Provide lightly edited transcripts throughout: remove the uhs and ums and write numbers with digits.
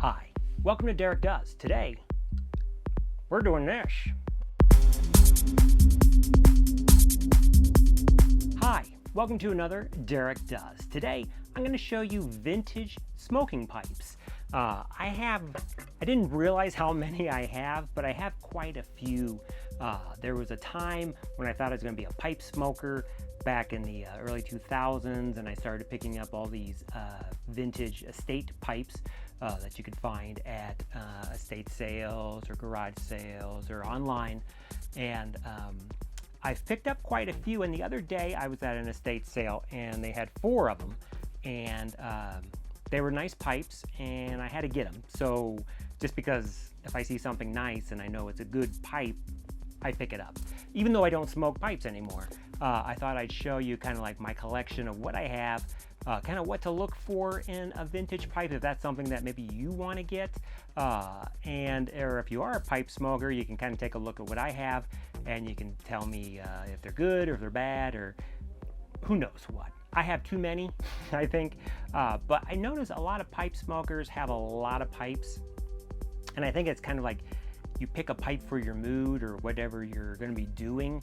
Hi, welcome to Derek Does. Today, we're doing this. Hi, welcome to another Derek Does. Today, I'm going to show you vintage smoking pipes. I didn't realize how many I have, but I have quite a few. There was a time when I thought I was going to be a pipe smoker back in the early 2000s, and I started picking up all these vintage estate pipes that you could find at estate sales or garage sales or online. And I've picked up quite a few, and the other day I was at an estate sale and they had 4 of them, and they were nice pipes and I had to get them. So just because if I see something nice and I know it's a good pipe, I pick it up. Even though I don't smoke pipes anymore, I thought I'd show you kind of like my collection of what I have, kind of what to look for in a vintage pipe if that's something that maybe you want to get, or if you are a pipe smoker, you can kind of take a look at what I have and you can tell me if they're good or if they're bad or who knows what. I have too many, I think, but I notice a lot of pipe smokers have a lot of pipes, and I think it's kind of like you pick a pipe for your mood or whatever you're going to be doing,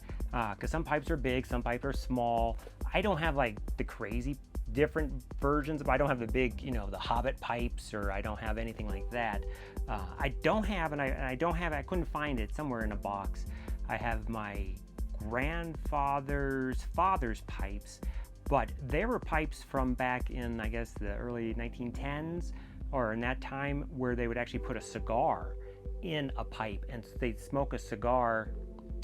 because some pipes are big, some pipes are small. I don't have like the crazy different versions, but I don't have the big, the Hobbit pipes, or I don't have anything like that. I couldn't find it somewhere in a box. I have my grandfather's father's pipes, but they were pipes from back in, I guess, the early 1910s, or in that time where they would actually put a cigar in a pipe and they'd smoke a cigar.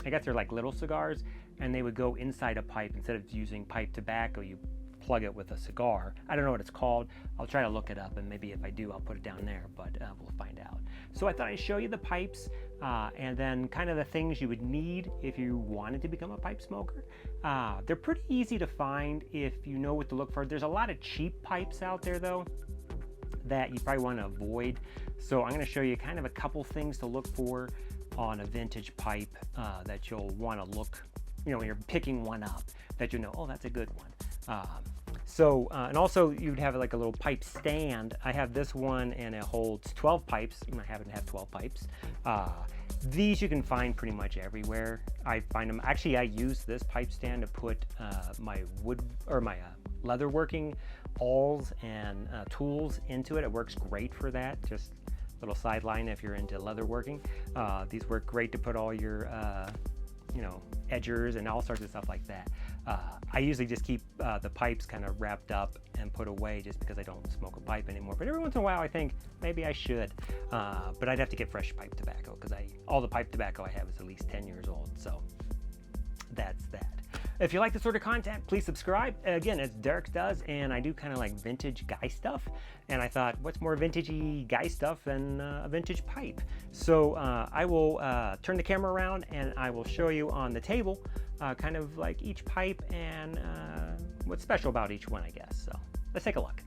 I guess they're like little cigars, and they would go inside a pipe. Instead of using pipe tobacco, you plug it with a cigar. I don't know what it's called. I'll try to look it up, and maybe if I do, I'll put it down there, but we'll find out. So I thought I'd show you the pipes, and then kind of the things you would need if you wanted to become a pipe smoker. They're pretty easy to find if you know what to look for. There's a lot of cheap pipes out there, though, that you probably want to avoid. So I'm going to show you kind of a couple things to look for on a vintage pipe that you'll want to look, when you're picking one up, that you know, oh, that's a good one. And also you'd have like a little pipe stand. I have this one and it holds 12 pipes. I happen to have 12 pipes. These you can find pretty much everywhere. I find them, actually I use this pipe stand to put my wood or my leatherworking awls and tools into it. It works great for that. Just a little sideline if you're into leatherworking. These work great to put all your edgers and all sorts of stuff like that. I usually just keep the pipes kind of wrapped up and put away just because I don't smoke a pipe anymore. But every once in a while I think maybe I should. But I'd have to get fresh pipe tobacco because all the pipe tobacco I have is at least 10 years old. So that's that. If you like this sort of content, please subscribe. Again, it's Derek Does, and I do kind of like vintage guy stuff. And I thought, what's more vintagey guy stuff than a vintage pipe? So I will turn the camera around and I will show you on the table kind of like each pipe and what's special about each one, I guess. So let's take a look.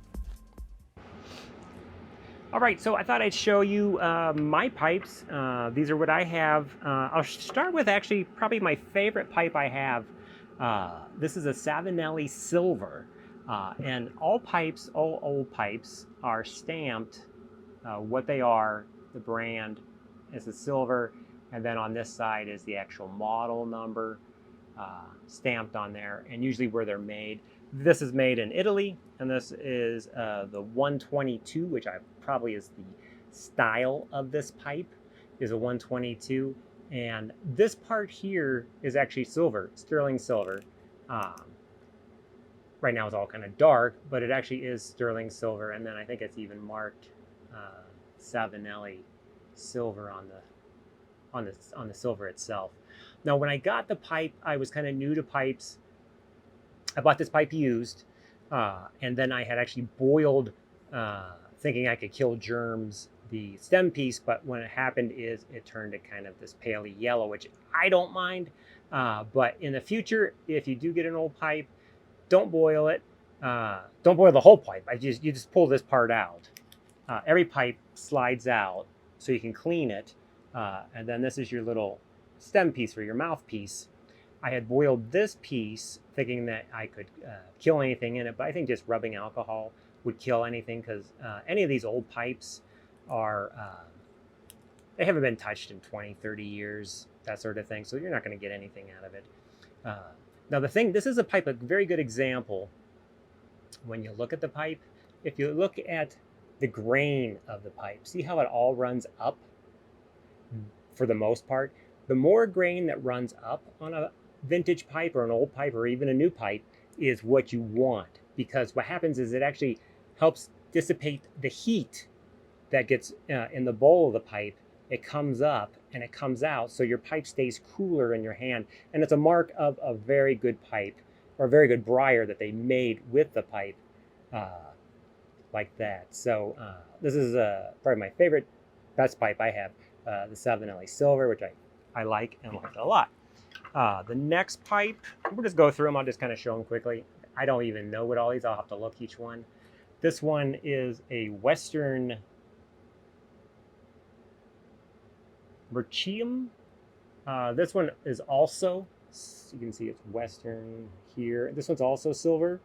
All right, so I thought I'd show you my pipes. These are what I have. I'll start with actually probably my favorite pipe I have. This is a Savinelli Silver, and all old pipes are stamped what they are. The brand is the silver, and then on this side is the actual model number stamped on there, and usually where they're made. This is made in Italy, and this is the 122, which probably is the style of this pipe, is a 122. And this part here is actually silver, sterling silver. Right now it's all kind of dark, but it actually is sterling silver. And then I think it's even marked Savinelli Silver on the silver itself. Now, when I got the pipe, I was kind of new to pipes. I bought this pipe used, and then I had actually boiled, thinking I could kill germs, the stem piece, but when it happened is it turned to kind of this paley yellow, which I don't mind. But in the future, if you do get an old pipe, don't boil it. Don't boil the whole pipe. You just pull this part out. Every pipe slides out so you can clean it. And then this is your little stem piece for your mouthpiece. I had boiled this piece thinking that I could kill anything in it, but I think just rubbing alcohol would kill anything, because any of these old pipes, are, they haven't been touched in 20, 30 years, that sort of thing. So you're not going to get anything out of it. Now this is a pipe, a very good example. When you look at the pipe, if you look at the grain of the pipe, see how it all runs up for the most part? The more grain that runs up on a vintage pipe or an old pipe or even a new pipe is what you want, because what happens is it actually helps dissipate the heat that gets in the bowl of the pipe. It comes up and it comes out, so your pipe stays cooler in your hand, and it's a mark of a very good pipe or a very good briar that they made with the pipe like that. So this is probably my favorite, best pipe I have, the Savinelli Silver, which I like and like a lot. The next pipe, we'll just go through them. I'll just kind of show them quickly. I don't even know what all these, I'll have to look each one. This one is a Western Berstram. This one is also, you can see it's Western here. This one's also silver.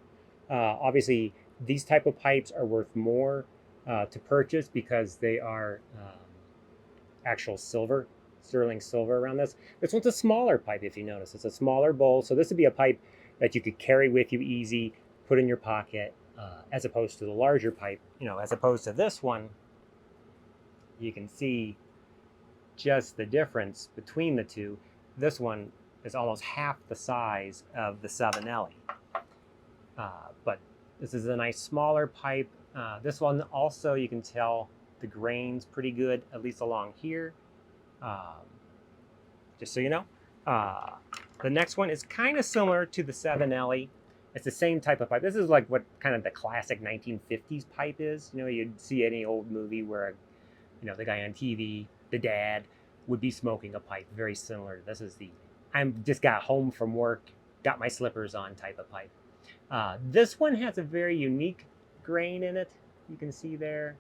Obviously, these type of pipes are worth more to purchase because they are actual silver, sterling silver around this. This one's a smaller pipe, if you notice. It's a smaller bowl, so this would be a pipe that you could carry with you easy, put in your pocket, as opposed to the larger pipe. You know, as opposed to this one, you can see just the difference between the two. This one is almost half the size of the Savinelli. But this is a nice smaller pipe. This one also, you can tell the grain's pretty good, at least along here. Just so you know. The next one is kind of similar to the Savinelli. It's the same type of pipe. This is like what kind of the classic 1950s pipe is. You know, you'd see any old movie where, you know, the guy on TV, the dad, would be smoking a pipe very similar. This is the, I'm just got home from work, got my slippers on type of pipe. This one has a very unique grain in it. You can see there.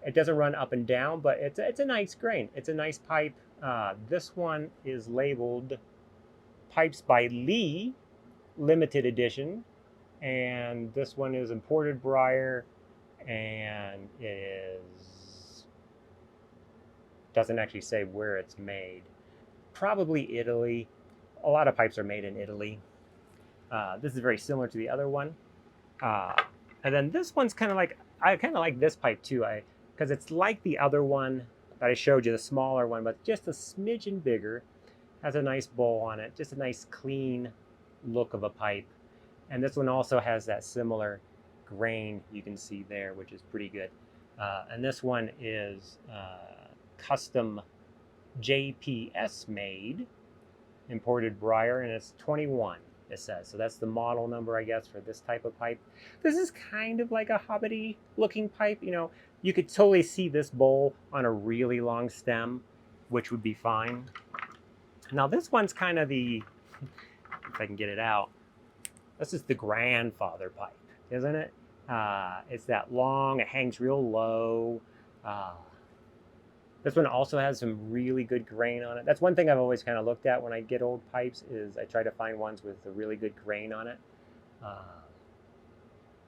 It doesn't run up and down, but it's a nice grain. It's a nice pipe. This one is labeled Pipes by Lee, limited edition. And this one is imported briar, and it doesn't actually say where it's made. Probably Italy. A lot of pipes are made in Italy. This is very similar to the other one. And then this one's kind of like, I kind of like this pipe too, because it's like the other one that I showed you, the smaller one, but just a smidgen bigger. Has a nice bowl on it, just a nice clean look of a pipe. And this one also has that similar grain you can see there, which is pretty good. And this one is custom JPS Made, imported briar, and it's 21, it says. So that's the model number, I guess, for this type of pipe. This is kind of like a hobbity looking pipe. You know, you could totally see this bowl on a really long stem, which would be fine. Now this one's kind of the, if I can get it out, this is the grandfather pipe, isn't it? It's that long, it hangs real low. This one also has some really good grain on it. That's one thing I've always kind of looked at when I get old pipes, is I try to find ones with a really good grain on it.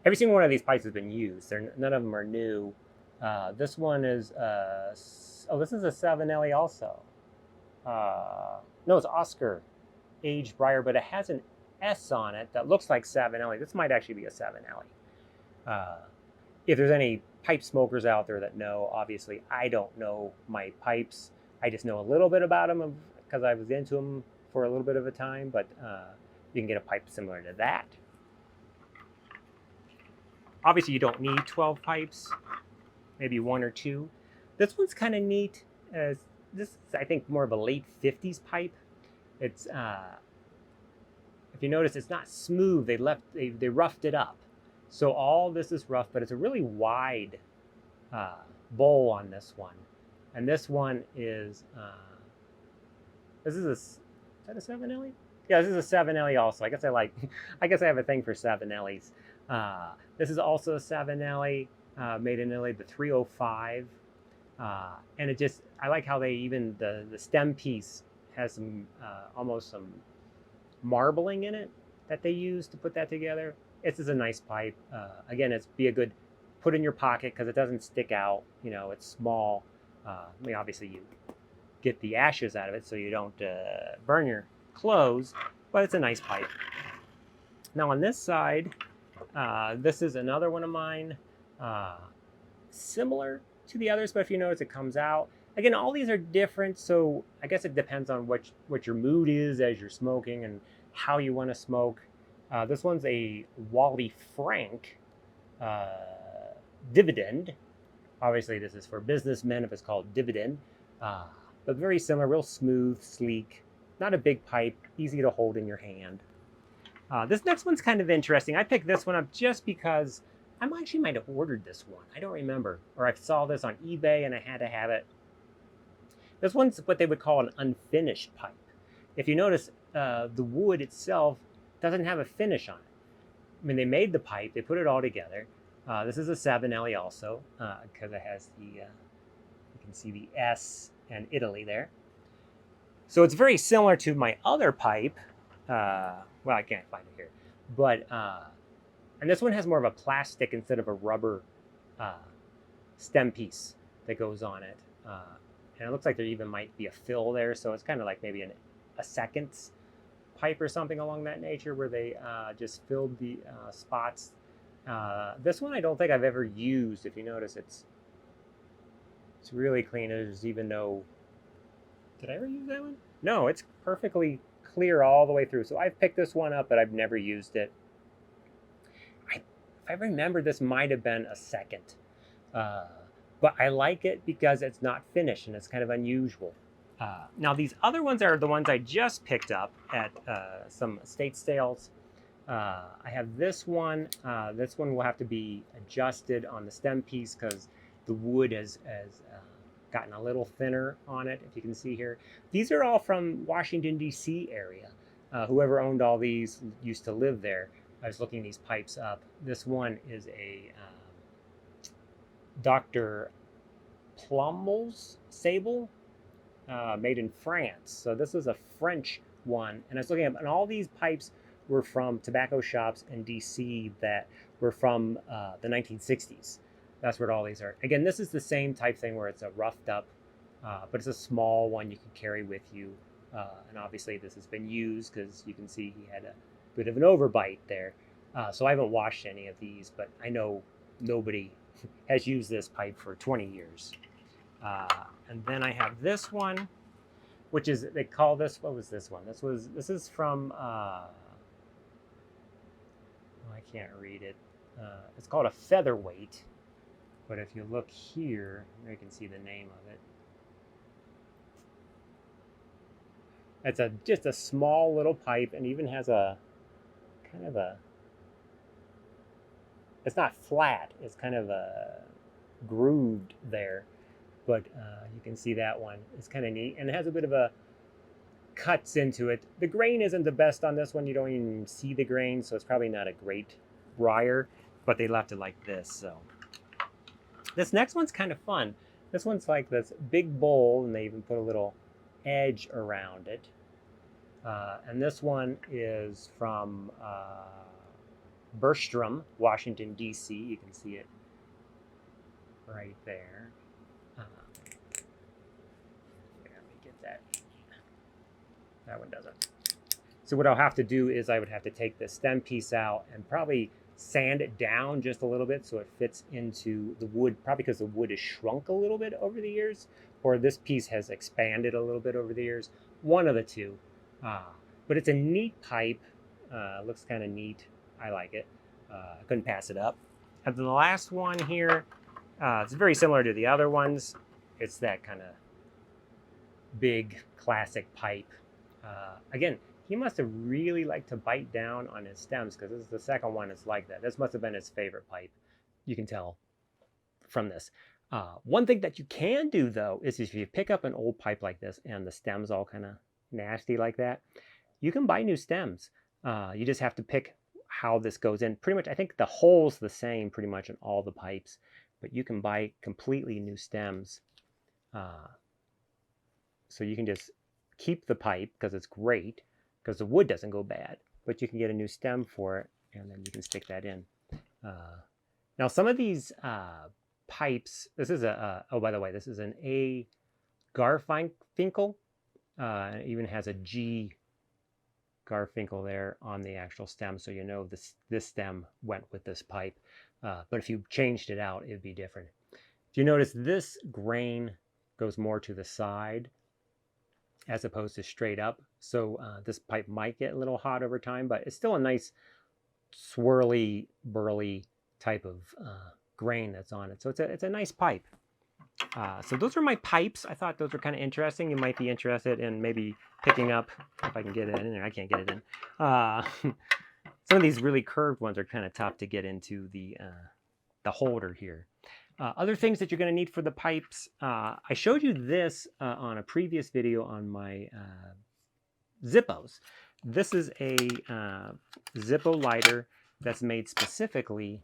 Every single one of these pipes has been used. None of them are new. This one is, oh, this is a Savinelli also. No, it's Oscar aged briar, but it has an S on it that looks like Savinelli. This might actually be a Savinelli. If there's any pipe smokers out there that know, obviously I don't know my pipes. I just know a little bit about them because I was into them for a little bit of a time, but you can get a pipe similar to that. Obviously you don't need 12 pipes, maybe one or two. This one's kind of neat. This is, I think, more of a late 50s pipe. It's, if you notice, it's not smooth. They roughed it up. So all this is rough, but it's a really wide bowl on this one. And this one is, is that a Savinelli? Yeah, this is a Savinelli also. I guess I have a thing for Savinellis. This is also a Savinelli made in Italy, the 305. And it just, I like how they even, the stem piece has some, almost some marbling in it that they use to put that together. This is a nice pipe. Again, it's be a good put in your pocket because it doesn't stick out. You know, it's small. I mean, obviously you get the ashes out of it so you don't burn your clothes, but it's a nice pipe. Now on this side, this is another one of mine, similar to the others, but if you notice it comes out. Again, all these are different, so I guess it depends on what your mood is as you're smoking and how you want to smoke. This one's a Wally Frank Dividend. Obviously, this is for businessmen if it's called Dividend. But very similar, real smooth, sleek, not a big pipe, easy to hold in your hand. This next one's kind of interesting. I picked this one up just because I actually might have ordered this one. I don't remember. Or I saw this on eBay and I had to have it. This one's what they would call an unfinished pipe. If you notice, the wood itself doesn't have a finish on it. I mean, they made the pipe, they put it all together. This is a Savinelli also, because it has the, you can see the S and Italy there. So it's very similar to my other pipe. Well, I can't find it here. But, and this one has more of a plastic instead of a rubber stem piece that goes on it. And it looks like there even might be a fill there, so it's kind of like maybe a seconds pipe or something along that nature where they just filled the spots. This one I don't think I've ever used. If you notice, it's really clean. There's even no... Did I ever use that one? No, it's perfectly clear all the way through. So I've picked this one up, but I've never used it. If I remember, this might have been a second. But I like it because it's not finished and it's kind of unusual. Now these other ones are the ones I just picked up at some estate sales. I have this one. This one will have to be adjusted on the stem piece because the wood has gotten a little thinner on it, if you can see here. These are all from Washington, D.C. area. Whoever owned all these used to live there. I was looking these pipes up. This one is a Dr. Plumb Sable, made in France. So this is a French one. And I was looking at, and all these pipes were from tobacco shops in DC that were from the 1960s. That's where all these are. Again, this is the same type thing where it's a roughed up, but it's a small one you can carry with you. And obviously this has been used because you can see he had a bit of an overbite there. So I haven't washed any of these, but I know nobody has used this pipe for 20 years. And then I have this one, which is, they call this, what was this one? This is from, I can't read it. It's called a featherweight. But if you look here, you can see the name of it. It's just a small little pipe and even has a kind of a, it's not flat, it's kind of a grooved there. But you can see that one. It's kind of neat and it has a bit of a cuts into it. The grain isn't the best on this one. You don't even see the grain, so it's probably not a great briar, but they left it like this. So this next one's kind of fun. This one's like this big bowl and they even put a little edge around it. And this one is from Berstram, Washington, D.C. You can see it right there. Let me get that. That one doesn't. So what I'll have to do is I would have to take the stem piece out and probably sand it down just a little bit so it fits into the wood, probably because the wood has shrunk a little bit over the years, or this piece has expanded a little bit over the years. One of the two. But it's a neat pipe. Looks kind of neat. I like it. I couldn't pass it up. And then the last one here, it's very similar to the other ones. It's that kind of big classic pipe. Again, he must have really liked to bite down on his stems because this is the second one that's like that. This must have been his favorite pipe. You can tell from this. One thing that you can do, though, is if you pick up an old pipe like this and the stem's all kind of nasty like that, you can buy new stems. You just have to pick how this goes in. Pretty much, I think the hole's the same pretty much in all the pipes, but you can buy completely new stems. So you can just keep the pipe because it's great, because the wood doesn't go bad, but you can get a new stem for it and then you can stick that in. Now some of these pipes, this is oh, by the way, this is an A Garfinkel. It even has a G Garfinkel there on the actual stem, so you know this stem went with this pipe. But if you changed it out, it'd be different. Do you notice this grain goes more to the side as opposed to straight up? So this pipe might get a little hot over time, but it's still a nice swirly, burly type of grain that's on it. So it's a nice pipe. So those are my pipes. I thought those were kind of interesting. You might be interested in maybe picking up, if I can get it in there. I can't get it in. Some of these really curved ones are kind of tough to get into the holder here. Other things that you're going to need for the pipes. I showed you this on a previous video on my Zippos. This is a Zippo lighter that's made specifically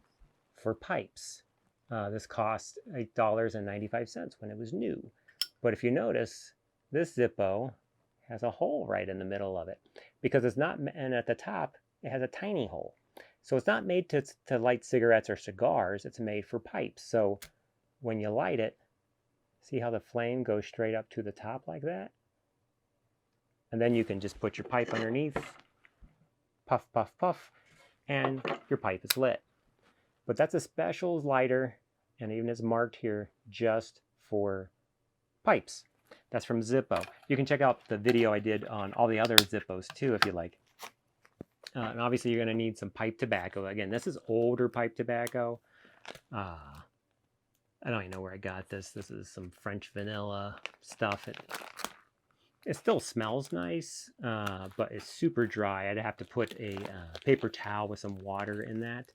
for pipes. This cost $8.95 when it was new. But if you notice, this Zippo has a hole right in the middle of it because it's not, and at the top, it has a tiny hole. So it's not made to light cigarettes or cigars, it's made for pipes. So when you light it, see how the flame goes straight up to the top like that? And then you can just put your pipe underneath, puff, puff, puff, and your pipe is lit. But that's a special lighter, and even it's marked here just for pipes. That's from Zippo. You can check out the video I did on all the other Zippos too if you like. And obviously you're going to need some pipe tobacco. Again, this is older pipe tobacco. I don't even know where I got this. This is some French vanilla stuff. It still smells nice, but it's super dry. I'd have to put a paper towel with some water in that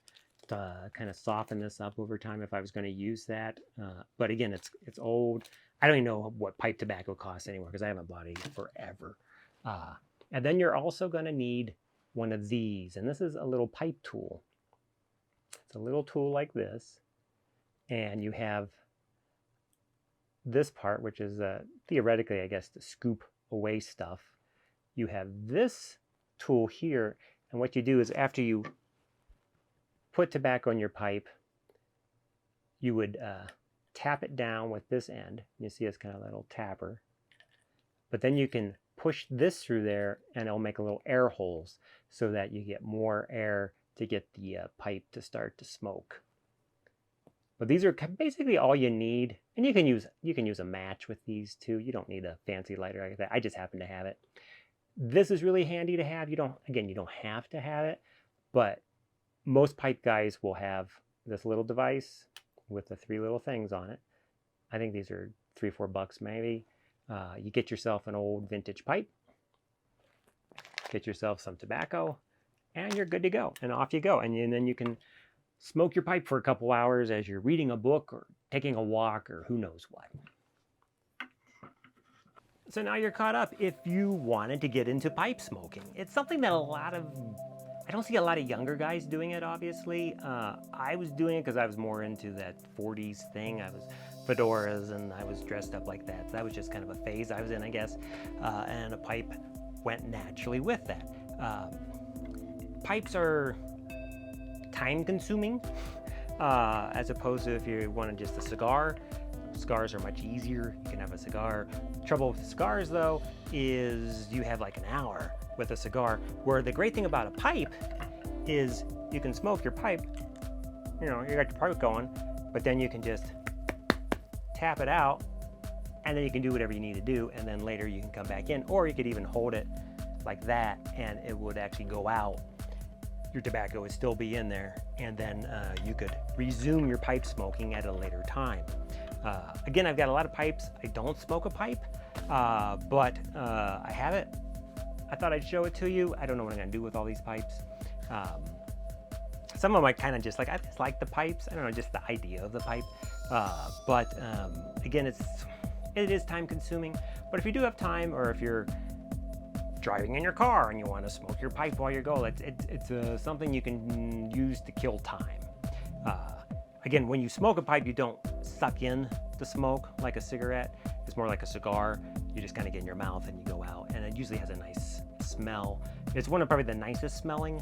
to kind of soften this up over time if I was going to use that. But again, it's old. I don't even know what pipe tobacco costs anymore because I haven't bought it forever. And then you're also going to need one of these, and this is a little pipe tool. It's a little tool like this, and you have this part, which is theoretically, I guess, to scoop away stuff. You have this tool here, and what you do is after you put tobacco in your pipe, you would tap it down with this end. You see it's kind of a little tapper, but then you can push this through there and it'll make a little air holes so that you get more air to get the pipe to start to smoke. But these are basically all you need, and you can use a match with these too. You don't need a fancy lighter like that. I just happen to have it. This is really handy to have. You don't have to have it, but most pipe guys will have this little device with the 3 little things on it. I think these are $3-4 maybe. You get yourself an old vintage pipe, get yourself some tobacco, and you're good to go. And off you go. And then you can smoke your pipe for a couple hours as you're reading a book or taking a walk or who knows what. So now you're caught up if you wanted to get into pipe smoking. It's something that I don't see a lot of younger guys doing it, obviously. I was doing it because I was more into that 40s thing. I was fedoras and I was dressed up like that. So that was just kind of a phase I was in, I guess. And a pipe went naturally with that. Pipes are time consuming as opposed to if you wanted just a cigar. Cigars are much easier. You can have a cigar. Trouble with cigars though is you have like an hour with a cigar, where the great thing about a pipe is you can smoke your pipe, you got your pipe going, but then you can just tap it out and then you can do whatever you need to do, and then later you can come back in, or you could even hold it like that and it would actually go out. Your tobacco would still be in there, and then you could resume your pipe smoking at a later time. Again, I've got a lot of pipes. I don't smoke a pipe, but I have it. I thought I'd show it to you. I don't know what I'm gonna do with all these pipes. Some of them I kind of just like, I just like the pipes. I don't know, just the idea of the pipe. But again, it is time consuming. But if you do have time, or if you're driving in your car and you want to smoke your pipe while you go, it's something you can use to kill time. Again, when you smoke a pipe, you don't suck in the smoke like a cigarette. It's more like a cigar. You just kind of get in your mouth and you go out, and it usually has a nice smell. It's one of probably the nicest smelling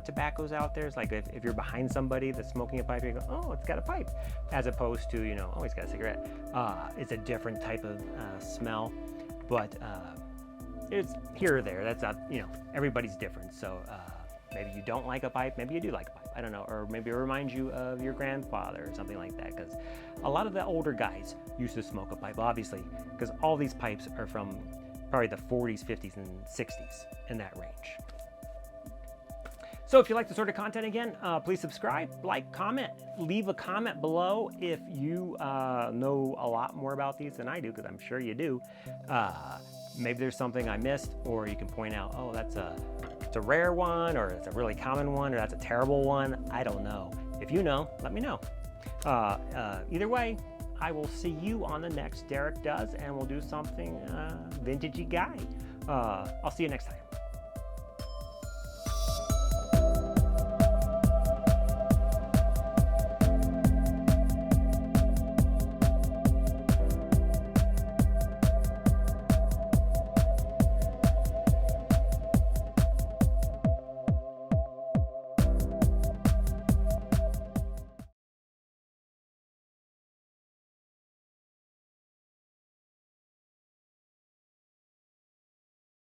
tobaccos out there. It's like if you're behind somebody that's smoking a pipe, you go, oh, it's got a pipe, as opposed to, you know, oh, he's got a cigarette. It's a different type of smell, but it's here or there. That's not, you know, everybody's different. So maybe you don't like a pipe, maybe you do like a pipe, I don't know, or maybe it reminds you of your grandfather or something like that, because a lot of the older guys used to smoke a pipe, obviously, because all these pipes are from probably the 40s, 50s, and 60s, in that range. So if you like the sort of content, again, please subscribe, like, comment, leave a comment below if you know a lot more about these than I do, because I'm sure you do. Maybe there's something I missed, or you can point out, oh, it's a rare one, or it's a really common one, or that's a terrible one. I don't know. If you know, let me know. Either way, I will see you on the next Derek Does, and we'll do something vintagey guy. I'll see you next time.